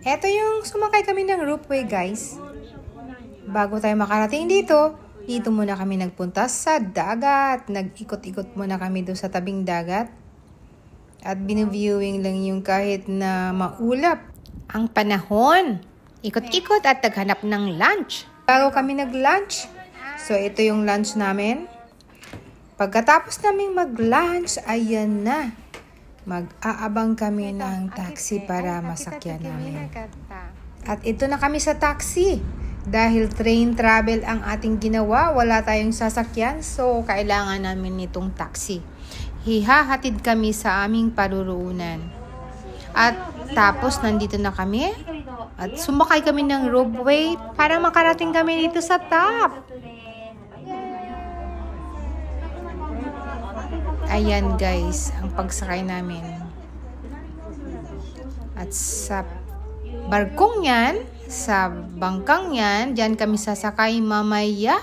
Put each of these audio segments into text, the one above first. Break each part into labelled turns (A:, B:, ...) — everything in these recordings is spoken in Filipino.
A: Eto yung sumakay kami ng roopway, guys. Bago tayo makarating dito muna kami nagpunta sa dagat. Nag-ikot-ikot muna kami doon sa tabing dagat. At biniviewing lang yung kahit na maulap ang panahon. Ikot-ikot at naghanap ng lunch. Bago kami nag-lunch, so ito yung lunch namin. Pagkatapos naming mag-lunch, ayan na. Mag-aabang kami ng taxi para masakyan namin. At ito na kami sa taxi. Dahil train travel ang ating ginawa, wala tayong sasakyan, so kailangan namin nitong taxi. Hihahatid kami sa aming paruroonan. At tapos nandito na kami. At sumakay kami ng roadway para makarating kami dito sa top. Ayan guys, ang pagsakay namin. At sa barkong yan, sa bangkang yan, dyan kami sasakay mamaya.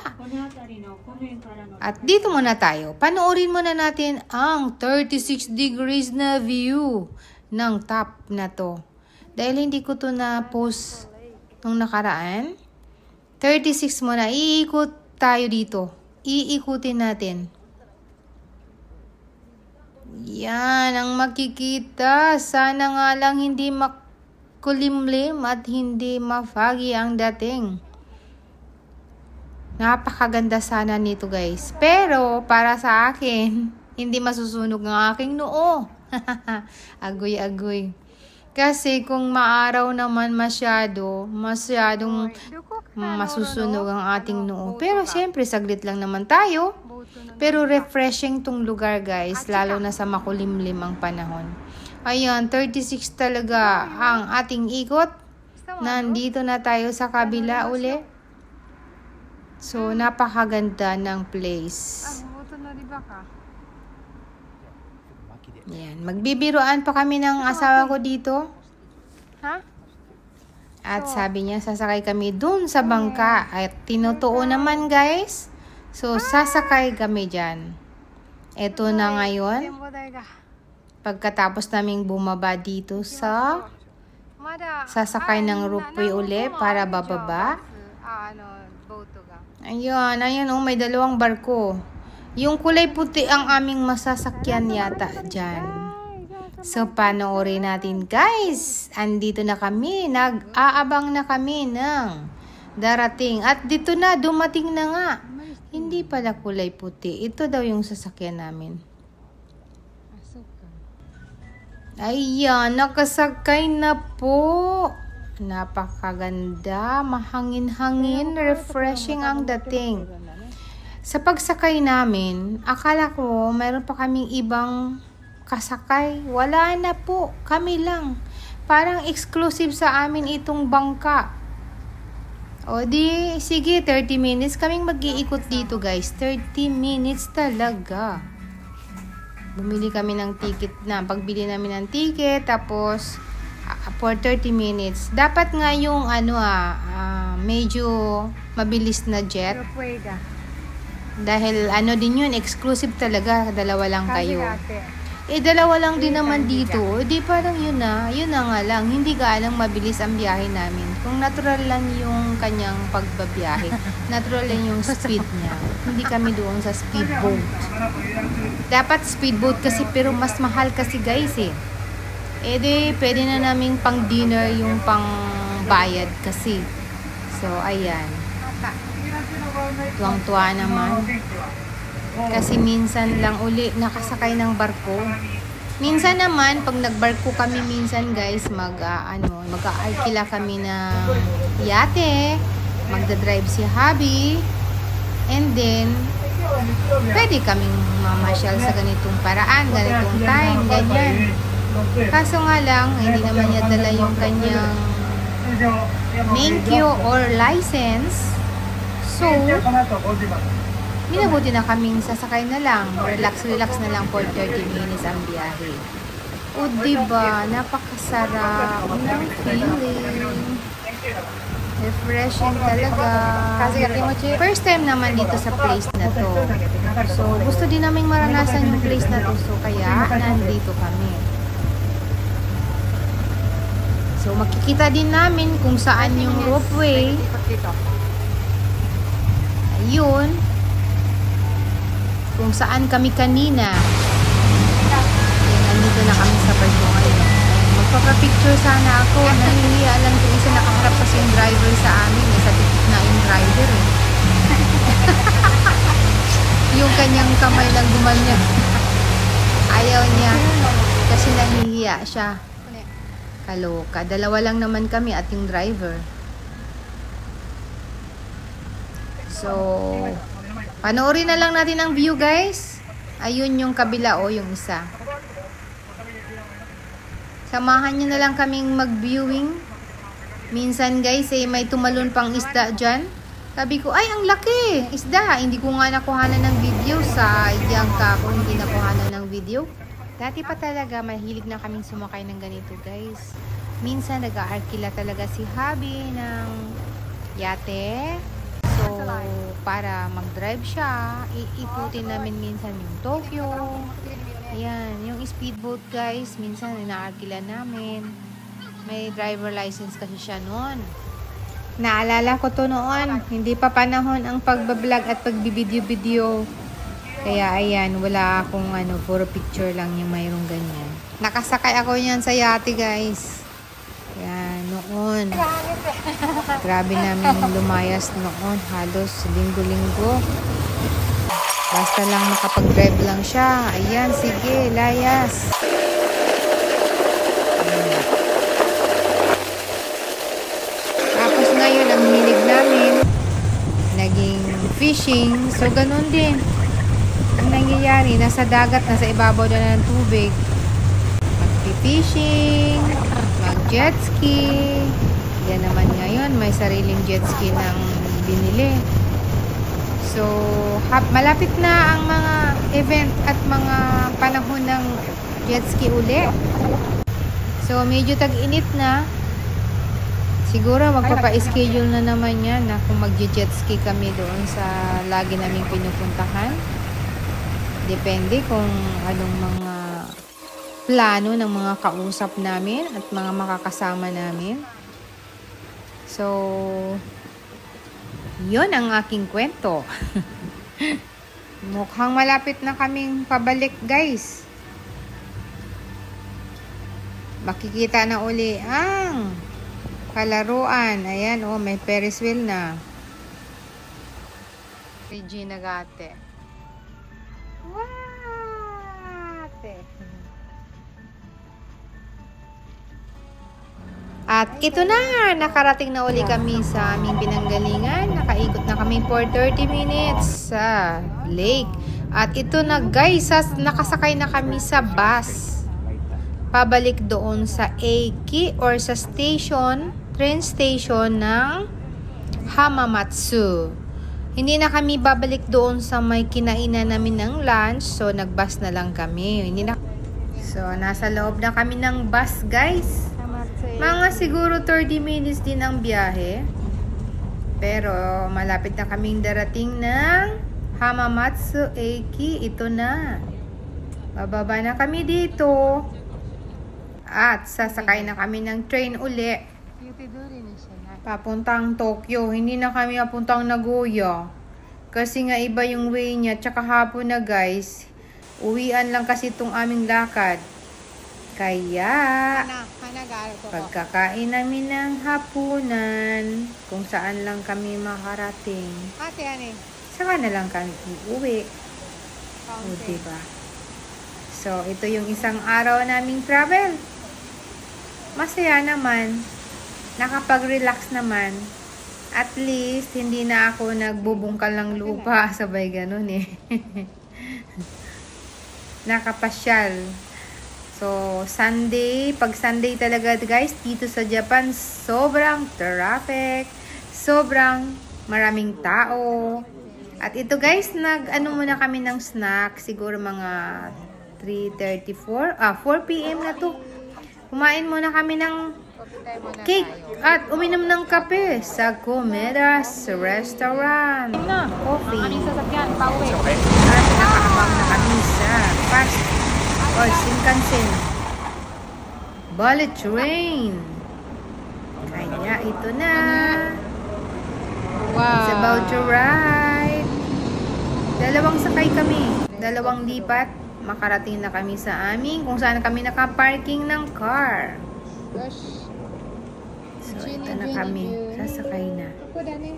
A: At dito muna tayo. Panoorin muna natin ang 36 degrees na view ng top na to. Dahil hindi ko to na-post nung nakaraan. 36 muna. Iikot tayo dito. Iikutin natin. Yan ang makikita. Sana nga lang hindi makulimlim at hindi mafoggy ang dating. Napakaganda sana nito guys. Pero para sa akin, hindi masusunog ang aking noo. Agoy-agoy. Kasi kung maaraw naman masyadong masusunog ang ating noo. Pero syempre saglit lang naman tayo. Pero refreshing tong lugar guys, lalo na sa makulimlim ang panahon. Ayan, 36 talaga ang ating ikot. Nandito na tayo sa kabila uli. So, napakaganda ng place. Ayan, magbibiruan pa kami ng asawa ko dito. At sabi niya, sasakay kami dun sa bangka. At tinutuo naman guys. So, sasakay kami dyan. Ito na ngayon. Pagkatapos naming bumaba dito sa sasakay ng roopway uli para bababa. Ayun, ayun oh, may dalawang barko. Yung kulay puti ang aming masasakyan yata dyan. So, panoorin natin guys. Andito na kami. Nag-aabang na kami ng darating. At dito na, dumating na nga. Hindi pala kulay puti. Ito daw yung sasakyan namin. Ayan, nakasakay na po. Napakaganda. Mahangin-hangin. Refreshing ang dating. Sa pagsakay namin, akala ko mayroon pa kaming ibang kasakay. Wala na po. Kami lang. Parang exclusive sa amin itong bangka. O di, sige, 30 minutes kaming mag-iikot dito guys. 30 minutes talaga. Bumili kami ng ticket na. Pagbili namin ng ticket, tapos for 30 minutes. Dapat nga yung medyo mabilis na jet. Dahil din yun, exclusive talaga. Dalawa lang kayo. Dalawa lang din naman dito. Di parang yun na nga lang. Hindi gaano mabilis ang biyahe namin. Kung natural lang yung kanyang pagbabiyahe, natural lang yung speed niya. Hindi kami doon sa speedboat. Dapat speedboat kasi, pero mas mahal kasi guys eh. Di, pwede na namin pang dinner yung pang bayad kasi. So, ayan. Tuwang-tuwa naman. Kasi minsan lang uli nakasakay ng barko. Minsan naman, pag nagbarko kami minsan guys, mag-aalkila kami ng yate, magdadrive si hubby, and then, pwede kaming mamasyal sa ganitong paraan, ganitong time, ganyan. Kaso nga lang, hindi naman niya dala yung kanyang menkyo or license. So, minabuti na kaming sasakay na lang. Relax na lang for 30 minutes ang biyahe. O diba, napakasarap ng feeling. Refreshing talaga. First time naman dito sa place na to. So, gusto din namin maranasan yung place na to. So, kaya nandito kami. So, So, makikita din namin kung saan yung ropeway. Ayun. Kung saan kami kanina. Ayan, nandito na kami sa part mo ngayon. Magpapapicture sana ako. Nahihiya lang kung isa nakaharap kasi yung driver sa amin. Sa titik na yung driver eh. Yung kanyang kamay lang gumanyan. Ayaw niya. Kasi nahihiya siya. Kaloka. Dalawa lang naman kami at yung driver. So, panoorin na lang natin ang view, guys. Ayun yung kabila o yung isa. Samahan nyo na lang kaming mag-viewing. Minsan, guys, may tumalon pang isda dyan. Sabi ko, ay, ang laki! Isda! Hindi ko nga nakuhanan ng video. Sayang ka kung hindi nakuhanan ng video. Dati pa talaga, mahilig na kaming sumakay ng ganito, guys. Minsan, nag-aarkila talaga si Habi ng yate. So, para mag-drive siya, iikutin namin minsan yung Tokyo. Ayan, yung speedboat, guys, minsan inaarkila namin. May driver license kasi siya noon. Naalala ko to noon. Hindi pa panahon ang pagbablog at pagbibideo-video. Kaya ayan, wala akong puro picture lang yung mayroong ganyan. Nakasakay ako yan sa yate, guys. Yan, noon. Grabe namin lumayas noon. Halos linggo-linggo. Basta lang makapag-drive lang siya. Ayan, sige, layas. Ayan. Tapos ngayon, ang hilig namin, naging fishing. So, ganun din. Ang nangyayari, nasa dagat, nasa ibabaw na ng tubig. Mag-fishing, mag-jet ski. Yan naman ngayon, may sariling jet ski nang binili. So, malapit na ang mga event at mga panahon ng jet ski uli. So, medyo tag-init na. Siguro magpapa-schedule na naman yan na kung mag-jet ski kami doon sa lagi naming pinupuntahan. Depende kung anong mga plano ng mga kausap namin at mga makakasama namin. So, yun ang aking kwento. Mukhang malapit na kaming pabalik, guys. Makikita na uli ang palaruan. Ayan, oh, may Ferris wheel na. Regina Gate. At ito na, nakarating na uli kami sa aming pinanggalingan. Nakaikot na kami for 30 minutes sa lake. At ito na, guys, nakasakay na kami sa bus. Pabalik doon sa Eiki or sa station, train station ng Hamamatsu. Hindi na kami babalik doon sa may kinainan namin ng lunch. So, nagbus na lang kami. So, nasa loob na kami ng bus, guys. Mga siguro 30 minutes din ang biyahe. Pero malapit na kaming darating ng Hamamatsu Eiki. Ito na. Bababa na kami dito. At sasakay na kami ng train uli. Papuntang Tokyo. Hindi na kami papuntang Nagoya. Kasi nga iba yung way niya. Tsaka hapon na, guys. Uwian lang kasi itong aming lakad. Kaya, pagkakain namin ng hapunan, kung saan lang kami makarating, saka na lang kami uuwi. O, diba? So, ito yung isang araw naming travel. Masaya naman. Nakapag-relax naman. At least, hindi na ako nagbubungkal ng lupa. Sabay ganun eh. Nakapasyal. So, Sunday, pag Sunday talaga, guys, dito sa Japan, sobrang traffic, sobrang maraming tao. At ito, guys, muna kami ng snack, siguro mga 4 p.m. na to. Kumain muna kami ng cake at uminom ng kape sa Komedas Restaurant. Coffee. At nakaabang na kami sa fast or Shinkansen bullet train. Kaya ito na.
B: Wow.
A: It's about to ride. Dalawang sakay kami. Dalawang lipat. Makarating na kami sa amin kung saan kami nakaparking ng car.
B: Gosh.
A: So, ito na kami. Sasakay na.
B: Ako, Dani.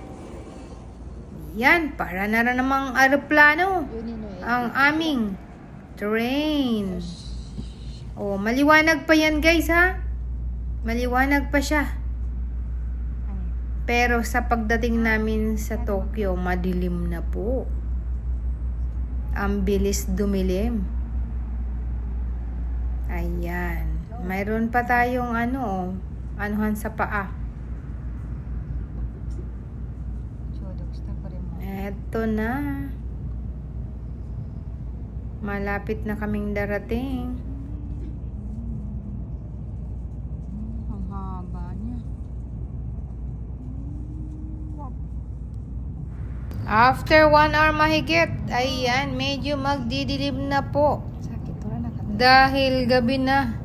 A: Yan, para na namang aeroplano. Ang aming train. Oh, maliwanag pa yan guys ha. Maliwanag pa siya. Pero sa pagdating namin sa Tokyo, madilim na po. Ang bilis dumilim. Ayan. Mayroon pa tayong anuhan sa paa. Eto na. Malapit na kaming darating.
B: Ang haba niya.
A: After 1 hour mahigit, ayan, medyo magdidilim na po. Dahil gabi na.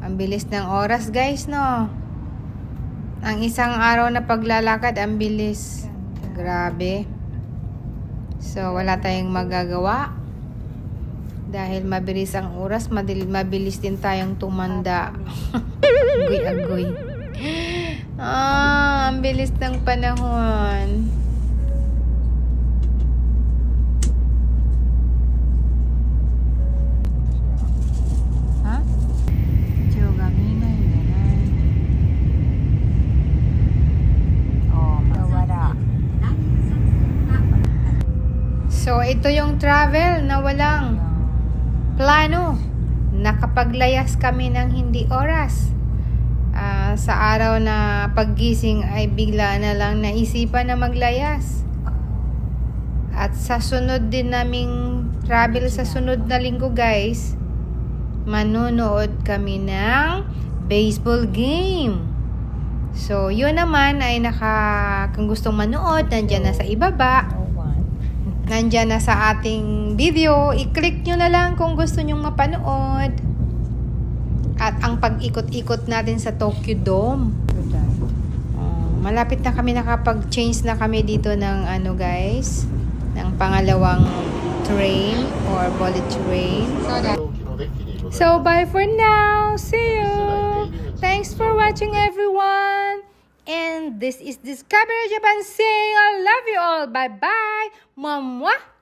A: Ang bilis ng oras guys, no? Ang isang araw na paglalakad, ang bilis. Grabe. So, wala tayong magagawa. Dahil mabilis ang oras, mabilis din tayong tumanda. Agoy-agoy. Ang bilis ng panahon. Ha? So, ito yung travel na walang plano. Nakapaglayas kami ng hindi oras. Sa araw na paggising ay bigla na lang naisipan na maglayas. At sa sunod din naming travel sa sunod na linggo guys, manonood kami ng baseball game. So, yun naman ay kung gustong manood, nandyan na sa ibaba. Nandyan na sa ating video. I-click nyo na lang kung gusto nyong mapanood. At ang pag-ikot-ikot natin sa Tokyo Dome. Malapit na kami, nakapag-change na kami dito ng guys, ng pangalawang train or bullet train. So, bye for now. See you. Thanks for watching everyone. And this is Discovery Japan saying I love you all. Bye-bye. Mwah!